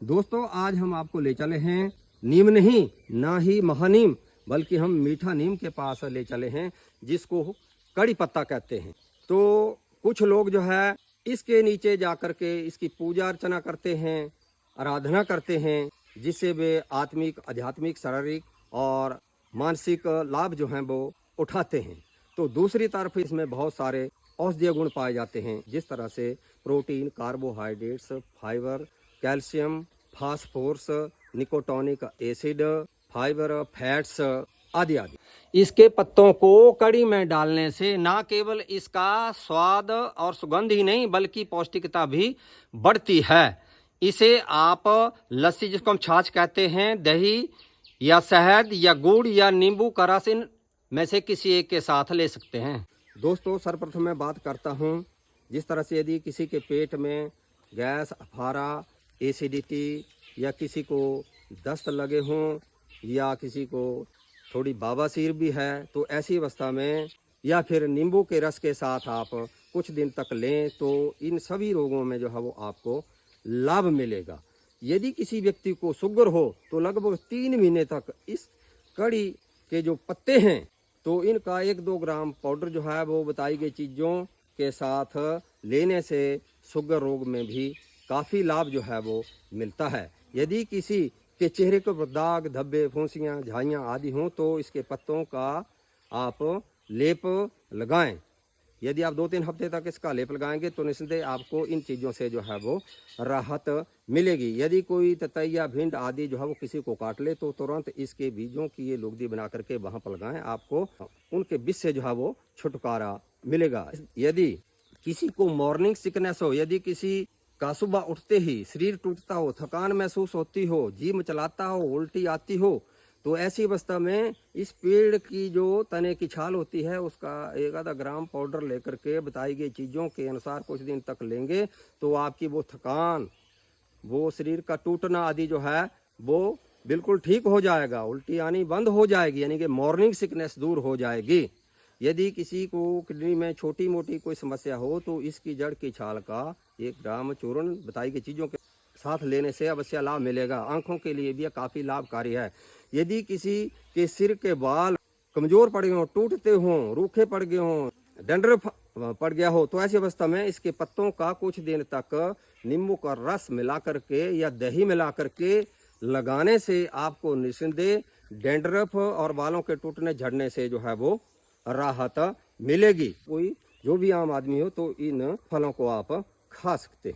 दोस्तों आज हम आपको ले चले हैं नीम नहीं ना ही महानीम, बल्कि हम मीठा नीम के पास ले चले हैं जिसको कड़ी पत्ता कहते हैं। तो कुछ लोग जो है इसके नीचे जाकर के इसकी पूजा अर्चना करते हैं, आराधना करते हैं, जिससे वे आत्मिक, आध्यात्मिक, शारीरिक और मानसिक लाभ जो हैं वो उठाते हैं। तो दूसरी तरफ इसमें बहुत सारे औषधीय गुण पाए जाते हैं, जिस तरह से protein, carbohydrates, fibre, calcium, phosphorus, nicotinic acid, fibre, fats आदि आदि। इसके पत्तों को कड़ी में डालने से न केवल इसका स्वाद और सुगंध ही नहीं बल्कि पौष्टिकता भी बढ़ती है। इसे आप लस्सी, जिसको हम छाछ कहते हैं, दही या शहद या गुड़ या नींबू का रस, इन में से किसी एक के साथ ले सकते हैं। दोस्तों सर्वप्रथम मैं बात करता हूँ, जिस तरह से यदि किसी के पेट में गैस, अफारा, एसिडिटी या किसी को दस्त लगे हों या किसी को थोड़ी बवासीर भी है, तो ऐसी अवस्था में या फिर नींबू के रस के साथ आप कुछ दिन तक लें तो इन सभी रोगों में जो है वो आपको लाभ मिलेगा। यदि किसी व्यक्ति को शुगर हो तो लगभग 3 महीने तक इस कड़ी के जो पत्ते हैं तो इनका 1-2 ग्राम पाउडर जो है वो बताई गई चीज़ों के साथ लेने से शुगर रोग में भी काफ़ी लाभ जो है वो मिलता है। यदि किसी के चेहरे के दाग, धब्बे, फुंसियाँ, झाइयाँ आदि हों तो इसके पत्तों का आप लेप लगाएं। यदि आप 2-3 हफ्ते तक इसका लेप लगाएंगे तो निस्संदेह आपको इन चीज़ों से जो है वो राहत मिलेगी। यदि कोई ततैया या भिंड आदि जो है वो किसी को काट ले तो तुरंत इसके बीजों की ये लुगदी बना करके वहाँ पर लगाएं, आपको उनके विष से जो है वो छुटकारा मिलेगा। यदि किसी को मॉर्निंग सिकनेस हो, यदि किसी का सुबह उठते ही शरीर टूटता हो, थकान महसूस होती हो, जी मचलाता हो, उल्टी आती हो, तो ऐसी अवस्था में इस पेड़ की जो तने की छाल होती है उसका 1-आधा ग्राम पाउडर लेकर के बताई गई चीज़ों के अनुसार कुछ दिन तक लेंगे तो आपकी वो थकान, वो शरीर का टूटना आदि जो है वो बिल्कुल ठीक हो जाएगा, उल्टी आनी बंद हो जाएगी, यानी कि मॉर्निंग सिकनेस दूर हो जाएगी। यदि किसी को किडनी में छोटी मोटी कोई समस्या हो तो इसकी जड़ की छाल का 1 ग्राम चूर्ण बताई गई चीज़ों के साथ लेने से अवश्य लाभ मिलेगा। आंखों के लिए भी काफ़ी लाभकारी है। यदि किसी के सिर के बाल कमज़ोर पड़ गए हों, टूटते हों, रूखे पड़ गए हों, डंडरफ पड़ गया हो, तो ऐसी अवस्था में इसके पत्तों का कुछ दिन तक नींबू का रस मिला करके या दही मिला करके लगाने से आपको निस्संदेह डैंड्रफ और बालों के टूटने झड़ने से जो है वो राहत मिलेगी। कोई जो भी आम आदमी हो तो इन फलों को आप खा सकते हैं।